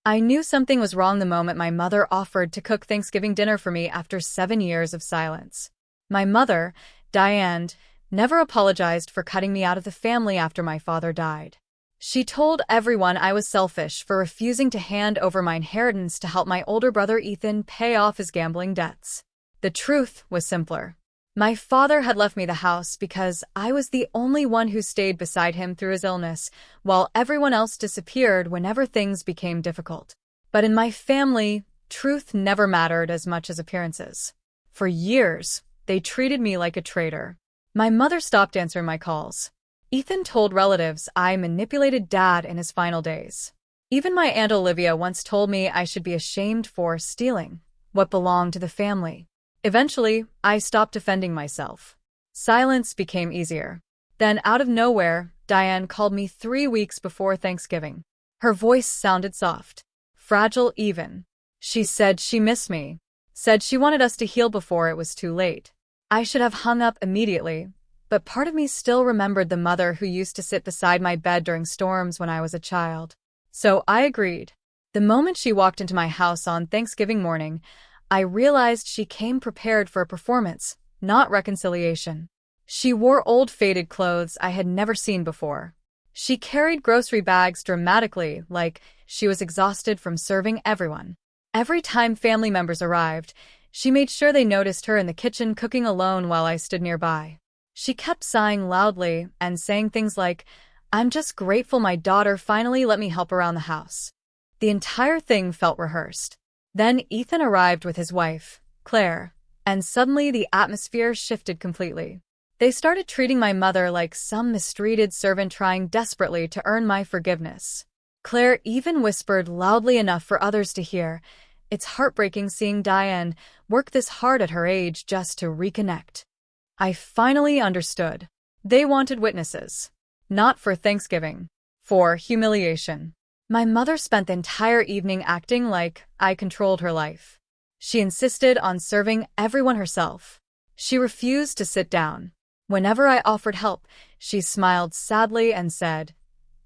I knew something was wrong the moment my mother offered to cook Thanksgiving dinner for me after 7 years of silence. My mother, Diane, never apologized for cutting me out of the family after my father died. She told everyone I was selfish for refusing to hand over my inheritance to help my older brother Ethan pay off his gambling debts. The truth was simpler. My father had left me the house because I was the only one who stayed beside him through his illness, while everyone else disappeared whenever things became difficult. But in my family, truth never mattered as much as appearances. For years, they treated me like a traitor. My mother stopped answering my calls. Ethan told relatives I manipulated Dad in his final days. Even my Aunt Olivia once told me I should be ashamed for stealing what belonged to the family. Eventually, I stopped defending myself. Silence became easier. Then, out of nowhere, Diane called me 3 weeks before Thanksgiving. Her voice sounded soft, fragile even. She said she missed me, said she wanted us to heal before it was too late. I should have hung up immediately, but part of me still remembered the mother who used to sit beside my bed during storms when I was a child. So I agreed. The moment she walked into my house on Thanksgiving morning, I realized she came prepared for a performance, not reconciliation. She wore old faded clothes I had never seen before. She carried grocery bags dramatically, like she was exhausted from serving everyone. Every time family members arrived, she made sure they noticed her in the kitchen cooking alone while I stood nearby. She kept sighing loudly and saying things like, "I'm just grateful my daughter finally let me help around the house." The entire thing felt rehearsed. Then Ethan arrived with his wife, Claire, and suddenly the atmosphere shifted completely. They started treating my mother like some mistreated servant trying desperately to earn my forgiveness. Claire even whispered loudly enough for others to hear, "It's heartbreaking seeing Diane work this hard at her age just to reconnect." I finally understood. They wanted witnesses. Not for Thanksgiving. For humiliation. My mother spent the entire evening acting like I controlled her life. She insisted on serving everyone herself. She refused to sit down. Whenever I offered help, she smiled sadly and said,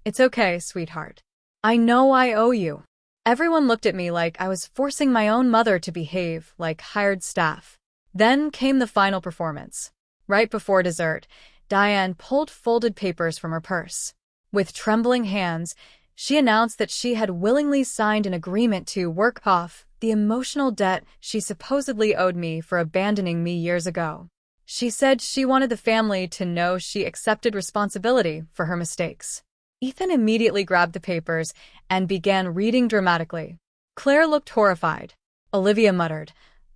"It's okay, sweetheart. I know I owe you." Everyone looked at me like I was forcing my own mother to behave like hired staff. Then came the final performance. Right before dessert, Diane pulled folded papers from her purse. With trembling hands, she announced that she had willingly signed an agreement to work off the emotional debt she supposedly owed me for abandoning me years ago. She said she wanted the family to know she accepted responsibility for her mistakes. Ethan immediately grabbed the papers and began reading dramatically. Claire looked horrified. Olivia muttered,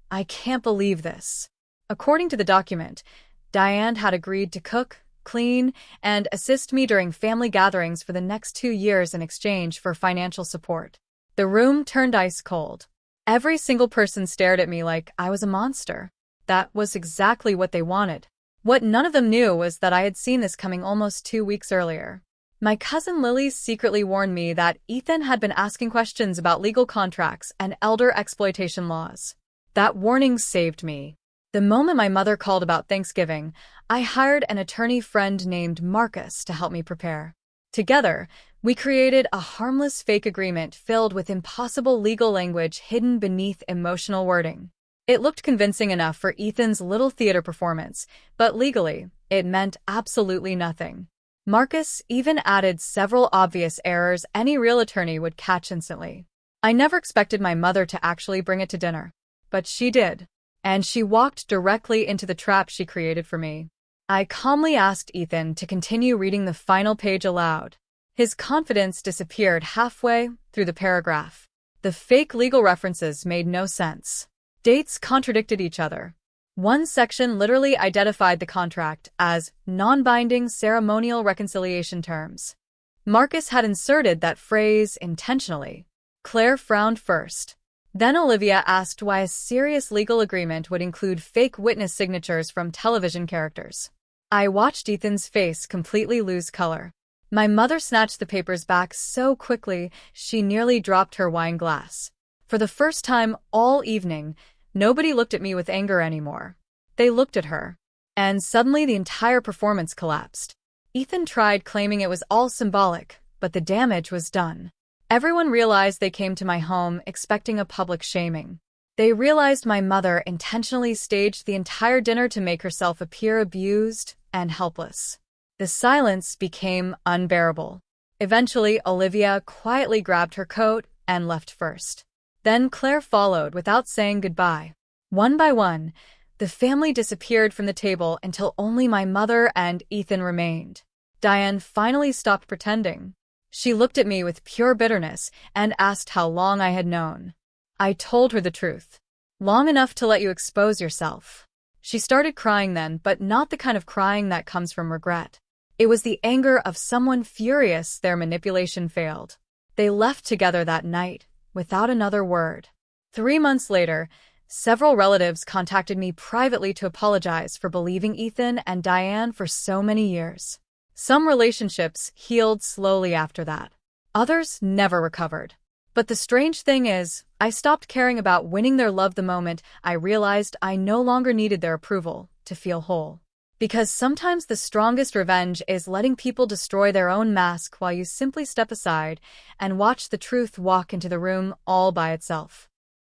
"I can't believe this." According to the document, Diane had agreed to cook, clean, and assist me during family gatherings for the next 2 years in exchange for financial support. The room turned ice cold. Every single person stared at me like I was a monster. That was exactly what they wanted. What none of them knew was that I had seen this coming almost 2 weeks earlier. My cousin Lily secretly warned me that Ethan had been asking questions about legal contracts and elder exploitation laws. That warning saved me. The moment my mother called about Thanksgiving, I hired an attorney friend named Marcus to help me prepare. Together, we created a harmless fake agreement filled with impossible legal language hidden beneath emotional wording. It looked convincing enough for Ethan's little theater performance, but legally, it meant absolutely nothing. Marcus even added several obvious errors any real attorney would catch instantly. I never expected my mother to actually bring it to dinner, but she did. And she walked directly into the trap she created for me. I calmly asked Ethan to continue reading the final page aloud. His confidence disappeared halfway through the paragraph. The fake legal references made no sense. Dates contradicted each other. One section literally identified the contract as non-binding ceremonial reconciliation terms. Marcus had inserted that phrase intentionally. Claire frowned first. Then Olivia asked why a serious legal agreement would include fake witness signatures from television characters. I watched Ethan's face completely lose color. My mother snatched the papers back so quickly she nearly dropped her wine glass. For the first time all evening, nobody looked at me with anger anymore. They looked at her. And suddenly the entire performance collapsed. Ethan tried claiming it was all symbolic, but the damage was done. Everyone realized they came to my home expecting a public shaming. They realized my mother intentionally staged the entire dinner to make herself appear abused and helpless. The silence became unbearable. Eventually, Olivia quietly grabbed her coat and left first. Then Claire followed without saying goodbye. One by one, the family disappeared from the table until only my mother and Ethan remained. Diane finally stopped pretending. She looked at me with pure bitterness and asked how long I had known. I told her the truth. Long enough to let you expose yourself. She started crying then, but not the kind of crying that comes from regret. It was the anger of someone furious their manipulation failed. They left together that night, without another word. 3 months later, several relatives contacted me privately to apologize for believing Ethan and Diane for so many years. Some relationships healed slowly after that. Others never recovered. But the strange thing is, I stopped caring about winning their love the moment I realized I no longer needed their approval to feel whole. Because sometimes the strongest revenge is letting people destroy their own mask while you simply step aside and watch the truth walk into the room all by itself.